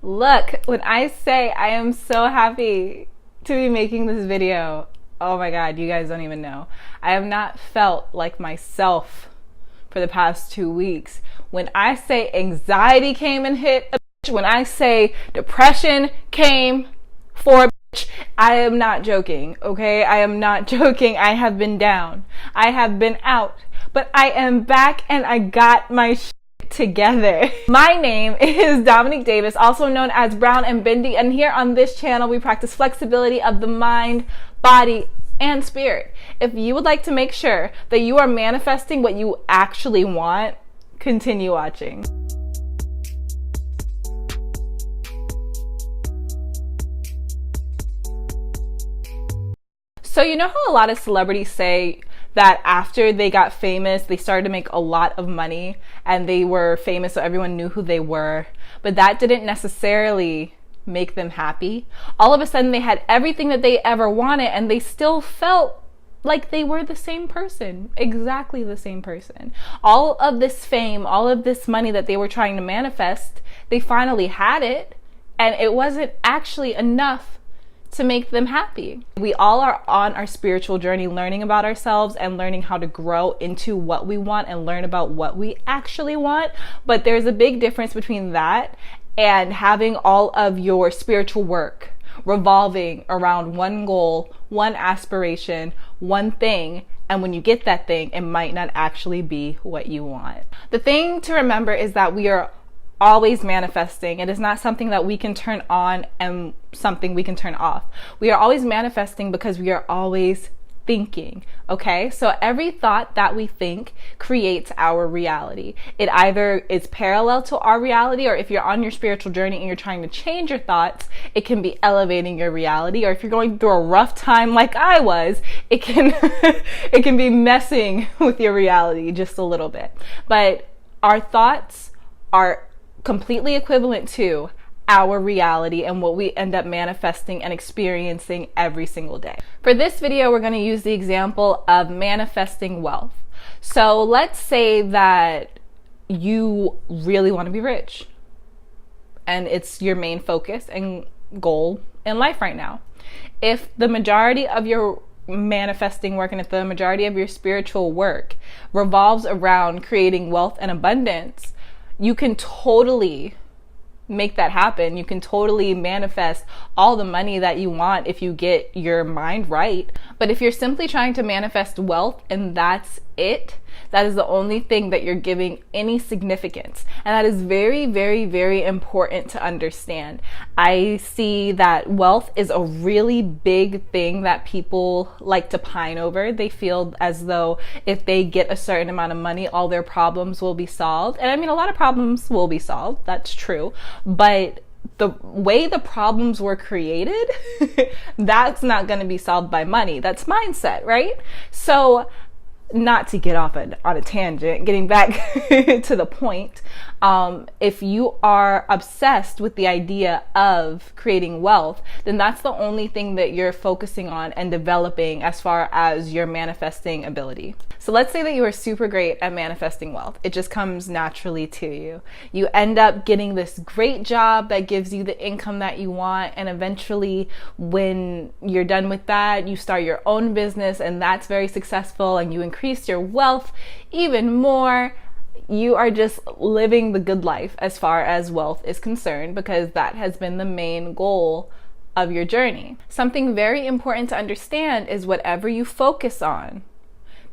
Look, when I say I am so happy to be making this video, oh my God, you guys don't even know. I have not felt like myself for the past 2 weeks. When I say anxiety came and hit a bitch, when I say depression came for a bitch, I am not joking, okay? I am not joking. I have been down. I have been out. But I am back and I got my together. My name is Dominique Davis, also known as Brown and Bindi, and here on this channel we practice flexibility of the mind, body, and spirit. If you would like to make sure that you are manifesting what you actually want, continue watching. So you know how a lot of celebrities say that after they got famous, they started to make a lot of money and they were famous so everyone knew who they were, but that didn't necessarily make them happy. All of a sudden they had everything that they ever wanted and they still felt like they were the same person, exactly the same person. All of this fame, all of this money that they were trying to manifest, they finally had it and it wasn't actually enough to make them happy. We all are on our spiritual journey, learning about ourselves and learning how to grow into what we want and learn about what we actually want. But there's a big difference between that and having all of your spiritual work revolving around one goal, one aspiration, one thing. And when you get that thing, it might not actually be what you want. The thing to remember is that we are always manifesting. It is not something that we can turn on and something we can turn off. We are always manifesting because we are always thinking, okay? So every thought that we think creates our reality. It either is parallel to our reality, or if you're on your spiritual journey and you're trying to change your thoughts, it can be elevating your reality. Or if you're going through a rough time like I was, it can it can be messing with your reality just a little bit. But our thoughts are completely equivalent to our reality and what we end up manifesting and experiencing every single day. For this video, we're going to use the example of manifesting wealth. So let's say that you really want to be rich and it's your main focus and goal in life right now. If the majority of your manifesting work and if the majority of your spiritual work revolves around creating wealth and abundance, you can totally make that happen. You can totally manifest all the money that you want if you get your mind right. But if you're simply trying to manifest wealth and that's it, that is the only thing that you're giving any significance. And that is very, very, very important to understand. I see that wealth is a really big thing that people like to pine over. They feel as though if they get a certain amount of money, all their problems will be solved. And I mean, a lot of problems will be solved. That's true. But the way the problems were created, that's not going to be solved by money. That's mindset, right? So not to get off on a tangent, getting back to the point, if you are obsessed with the idea of creating wealth, then that's the only thing that you're focusing on and developing as far as your manifesting ability. So let's say that you are super great at manifesting wealth. It just comes naturally to you. You end up getting this great job that gives you the income that you want, and eventually when you're done with that, you start your own business and that's very successful and you increase your wealth even more. You are just living the good life as far as wealth is concerned, because that has been the main goal of your journey. Something very important to understand is whatever you focus on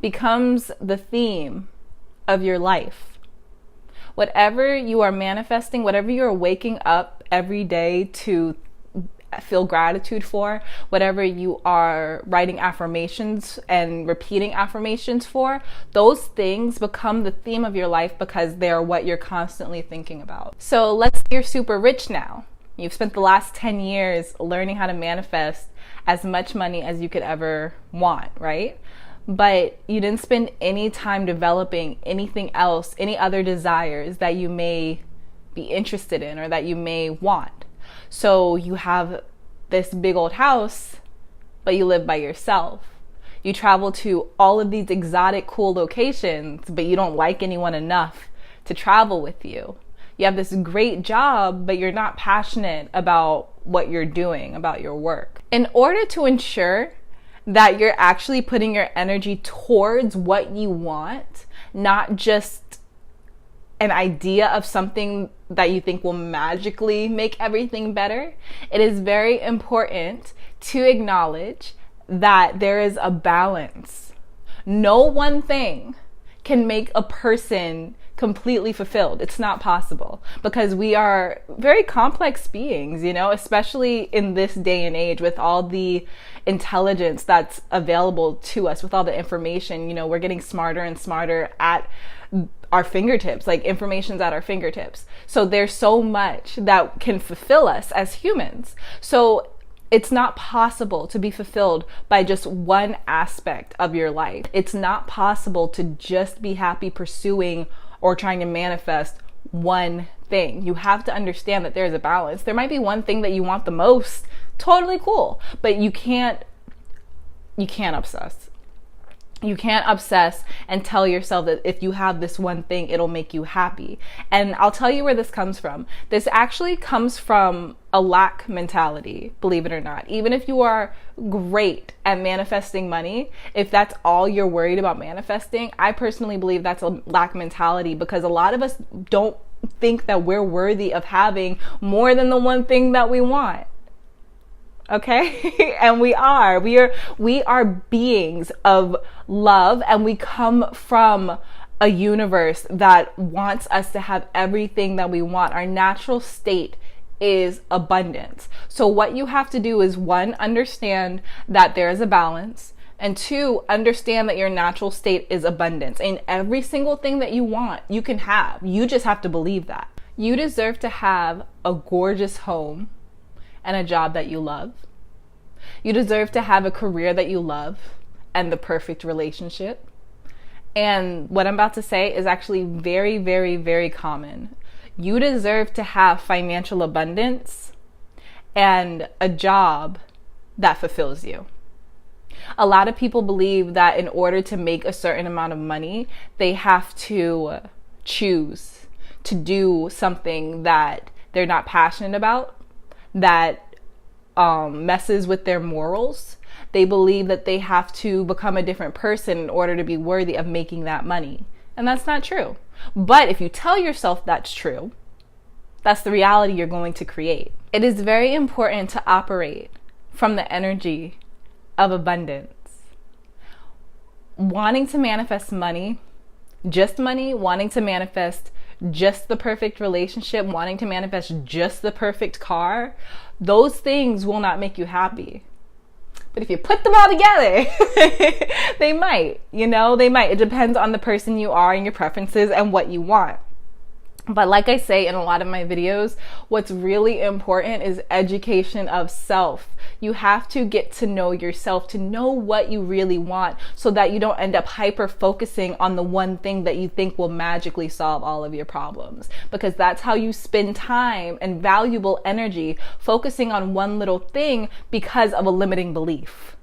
becomes the theme of your life. Whatever you are manifesting, whatever you are waking up every day to feel gratitude for, whatever you are writing affirmations and repeating affirmations for, those things become the theme of your life because they're what you're constantly thinking about. So let's say you're super rich now. You've spent the last 10 years learning how to manifest as much money as you could ever want, right? But you didn't spend any time developing anything else, any other desires that you may be interested in or that you may want. So you have this big old house, but you live by yourself. You travel to all of these exotic, cool locations, but you don't like anyone enough to travel with you. You have this great job, but you're not passionate about what you're doing, about your work. In order to ensure that you're actually putting your energy towards what you want, not just an idea of something that you think will magically make everything better, it is very important to acknowledge that there is a balance. No one thing can make a person completely fulfilled. It's not possible, because we are very complex beings, especially in this day and age with all the intelligence that's available to us, with all the information. We're getting smarter and smarter at our fingertips, like information's at our fingertips. So there's so much that can fulfill us as humans. So it's not possible to be fulfilled by just one aspect of your life. It's not possible to just be happy pursuing or trying to manifest one thing. You have to understand that there's a balance. There might be one thing that you want the most, totally cool, but you can't obsess. You can't obsess and tell yourself that if you have this one thing, it'll make you happy. And I'll tell you where this comes from. This actually comes from a lack mentality, believe it or not. Even if you are great at manifesting money, if that's all you're worried about manifesting, I personally believe that's a lack mentality, because a lot of us don't think that we're worthy of having more than the one thing that we want. Okay? And we are beings of love, and we come from a universe that wants us to have everything that we want. Our natural state is abundance. So what you have to do is, one, understand that there is a balance, and two, understand that your natural state is abundance. And every single thing that you want, you can have. You just have to believe that. You deserve to have a gorgeous home and a job that you love. You deserve to have a career that you love and the perfect relationship. And what I'm about to say is actually very, very, very common. You deserve to have financial abundance and a job that fulfills you. A lot of people believe that in order to make a certain amount of money, they have to choose to do something that they're not passionate about, that messes with their morals. They believe that they have to become a different person in order to be worthy of making that money. And that's not true. But if you tell yourself that's true, that's the reality you're going to create. It is very important to operate from the energy of abundance. Wanting to manifest money, wanting to manifest just the perfect relationship, wanting to manifest just the perfect car, those things will not make you happy. But if you put them all together, they might, they might. It depends on the person you are and your preferences and what you want. But like I say in a lot of my videos, what's really important is education of self. You have to get to know yourself, to know what you really want, so that you don't end up hyper focusing on the one thing that you think will magically solve all of your problems. Because that's how you spend time and valuable energy focusing on one little thing because of a limiting belief.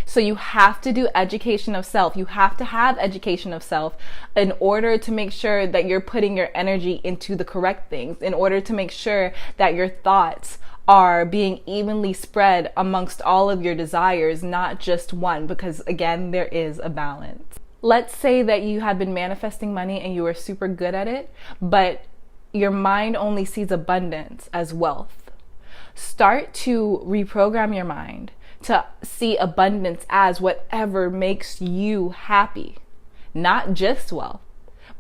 So you have to do education of self. You have to have education of self in order to make sure that you're putting your energy into the correct things, in order to make sure that your thoughts are being evenly spread amongst all of your desires, not just one, because again, there is a balance. Let's say that you have been manifesting money and you are super good at it, but your mind only sees abundance as wealth. Start to reprogram your mind to see abundance as whatever makes you happy. Not just wealth,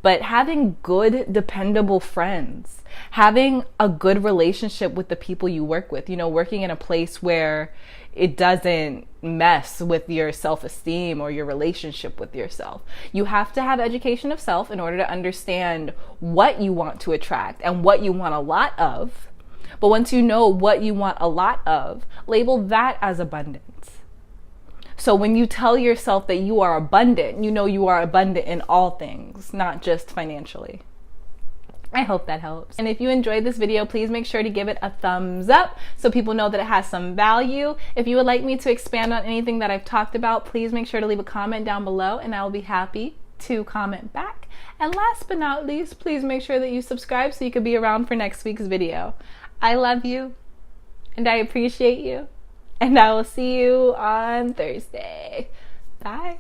but having good, dependable friends, having a good relationship with the people you work with, working in a place where it doesn't mess with your self-esteem or your relationship with yourself. You have to have education of self in order to understand what you want to attract and what you want a lot of. But once you know what you want a lot of, label that as abundance. So when you tell yourself that you are abundant, you are abundant in all things, not just financially. I hope that helps. And if you enjoyed this video, please make sure to give it a thumbs up so people know that it has some value. If you would like me to expand on anything that I've talked about, please make sure to leave a comment down below and I will be happy to comment back. And last but not least, please make sure that you subscribe so you can be around for next week's video. I love you, and I appreciate you, and I will see you on Thursday. Bye.